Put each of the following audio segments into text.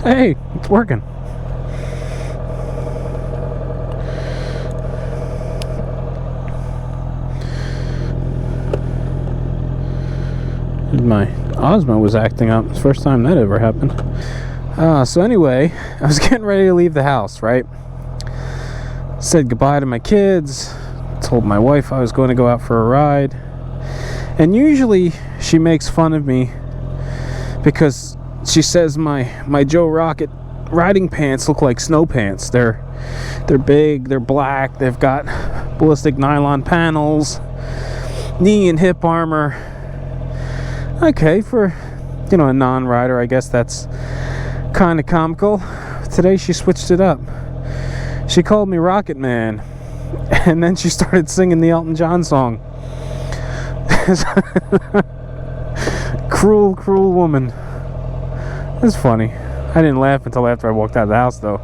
Hey, it's working. My Osmo was acting up. It's the first time that ever happened. So anyway, I was getting ready to leave the house, right? Said goodbye to my kids. Told my wife I was going to go out for a ride. And usually she makes fun of me because she says my Joe Rocket riding pants look like snow pants. They're big, they're black, they've got ballistic nylon panels, knee and hip armor. Okay, for, you know, a non-rider, I guess that's kind of comical. Today she switched it up. She called me Rocket Man, and then she started singing the Elton John song. Cruel, cruel woman. It's funny. I didn't laugh until after I walked out of the house, though.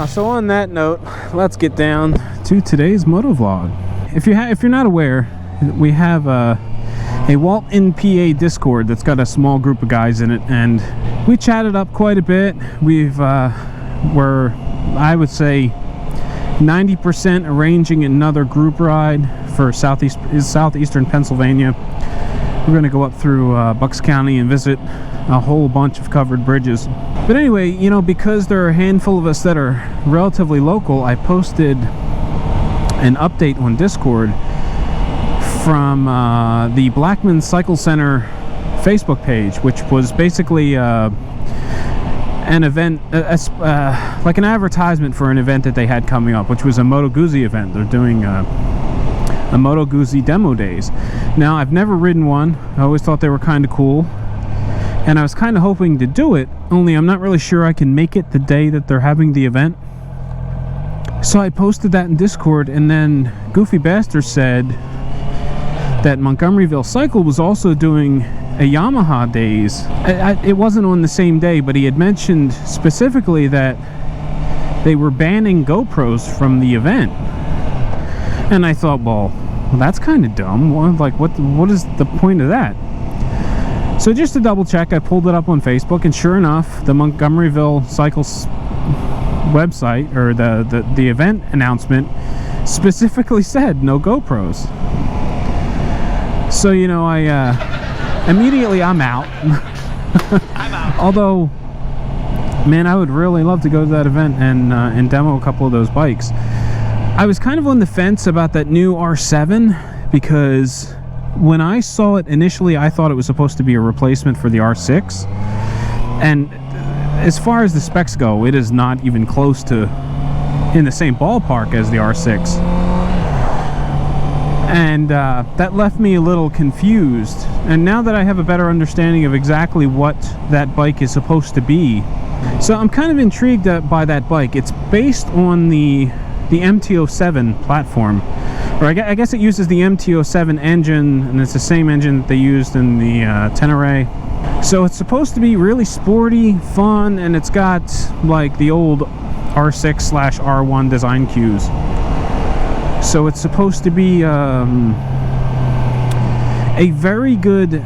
So on that note, let's get down to today's motovlog. If you're not aware, we have a WaltInPA Discord that's got a small group of guys in it, and we chatted up quite a bit. We're, I would say, 90% arranging another group ride for southeastern Pennsylvania. We're going to go up through Bucks County and visit a whole bunch of covered bridges. But anyway, you know, because there are a handful of us that are relatively local, I posted an update on Discord from the Blackman Cycle Center Facebook page, which was basically an event, like an advertisement for an event that they had coming up, which was a Moto Guzzi event. They're doing a Moto Guzzi demo days. Now, I've never ridden one. I always thought they were kind of cool, and I was kind of hoping to do it, only I'm not really sure I can make it the day that they're having the event. So I posted that in Discord, and then Goofy Bastard said that Montgomeryville Cycle was also doing a Yamaha days. It wasn't on the same day, but he had mentioned specifically that they were banning GoPros from the event. And I thought, well, that's kind of dumb. What is the point of that? So just to double check, I pulled it up on Facebook, and sure enough, the Montgomeryville Cycles website, or the event announcement, specifically said no GoPros. So, you know, immediately I'm out. I'm out. Although, man, I would really love to go to that event and demo a couple of those bikes. I was kind of on the fence about that new R7 because when I saw it initially, I thought it was supposed to be a replacement for the R6. And as far as the specs go, it is not even close to in the same ballpark as the R6. And that left me a little confused. And now that I have a better understanding of exactly what that bike is supposed to be, so I'm kind of intrigued by that bike. It's based on the MT-07 platform, or I guess it uses the MT-07 engine, and it's the same engine that they used in the Tenere. So it's supposed to be really sporty, fun, and it's got like the old R6/R1 design cues. So it's supposed to be a very good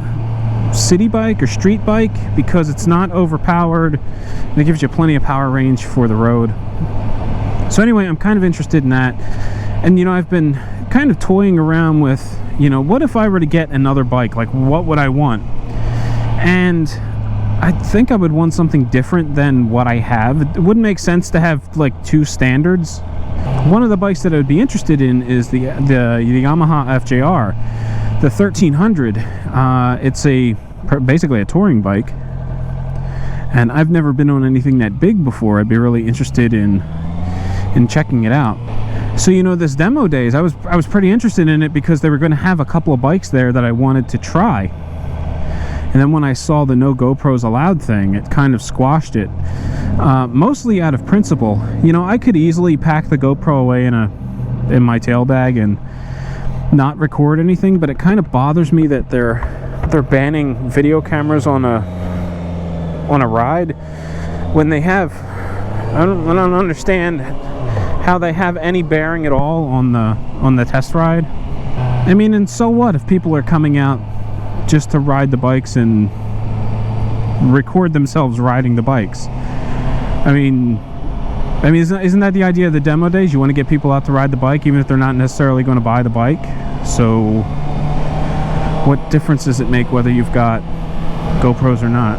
city bike or street bike because it's not overpowered and it gives you plenty of power range for the road. So anyway, I'm kind of interested in that. And, you know, I've been kind of toying around with, you know, what if I were to get another bike? Like, what would I want? And I think I would want something different than what I have. It wouldn't make sense to have like two standards. One of the bikes that I would be interested in is the Yamaha FJR, the 1300. It's basically a touring bike, and I've never been on anything that big before. I'd be really interested in checking it out. So, you know, this demo days, I was pretty interested in it because they were going to have a couple of bikes there that I wanted to try. And then when I saw the no GoPros allowed thing, it kind of squashed it. Mostly out of principle. You know, I could easily pack the GoPro away in my tail bag and not record anything, but it kind of bothers me that they're banning video cameras on a ride when they have. I don't understand how they have any bearing at all on the test ride. I mean, and so what if people are coming out just to ride the bikes and record themselves riding the bikes. I mean, isn't that the idea of the demo days? You want to get people out to ride the bike, even if they're not necessarily going to buy the bike. So what difference does it make whether you've got GoPros or not?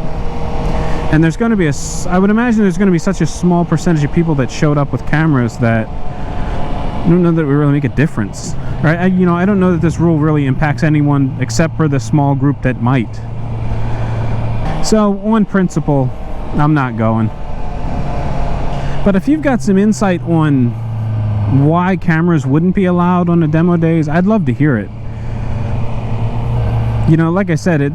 And there's going to be I would imagine there's going to be such a small percentage of people that showed up with cameras that I don't know that it would really make a difference, right? I don't know that this rule really impacts anyone except for the small group that might. So on principle, I'm not going. But if you've got some insight on why cameras wouldn't be allowed on the demo days, I'd love to hear it. Like I said,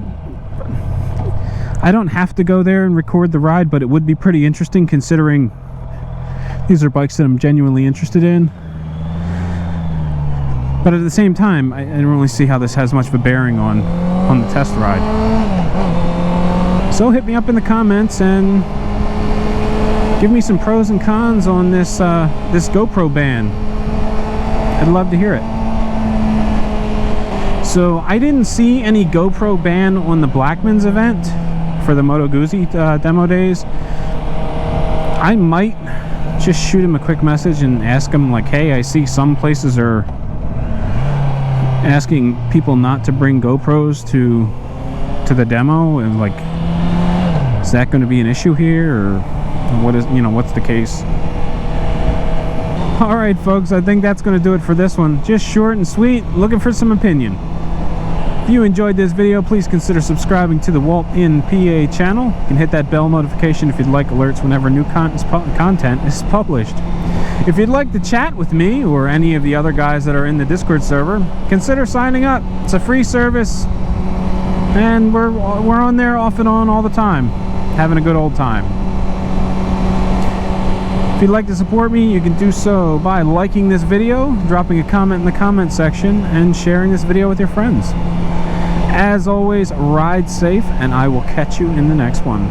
I don't have to go there and record the ride, but it would be pretty interesting considering these are bikes that I'm genuinely interested in. But at the same time, I don't really see how this has much of a bearing on the test ride. So hit me up in the comments and give me some pros and cons on this GoPro ban. I'd love to hear it. So I didn't see any GoPro ban on the Blackman's event for the Moto Guzzi demo days. I might just shoot him a quick message and ask him, like, hey, I see some places are asking people not to bring GoPros to the demo, and like, is that going to be an issue here, or what's the case? Alright folks, I think that's going to do it for this one. Just short and sweet, looking for some opinion. If you enjoyed this video, please consider subscribing to the WaltInPA channel. You can hit that bell notification if you'd like alerts whenever new content is published. If you'd like to chat with me or any of the other guys that are in the Discord server, consider signing up. It's a free service, and we're on there off and on all the time, having a good old time. If you'd like to support me, you can do so by liking this video, dropping a comment in the comment section, and sharing this video with your friends. As always, ride safe, and I will catch you in the next one.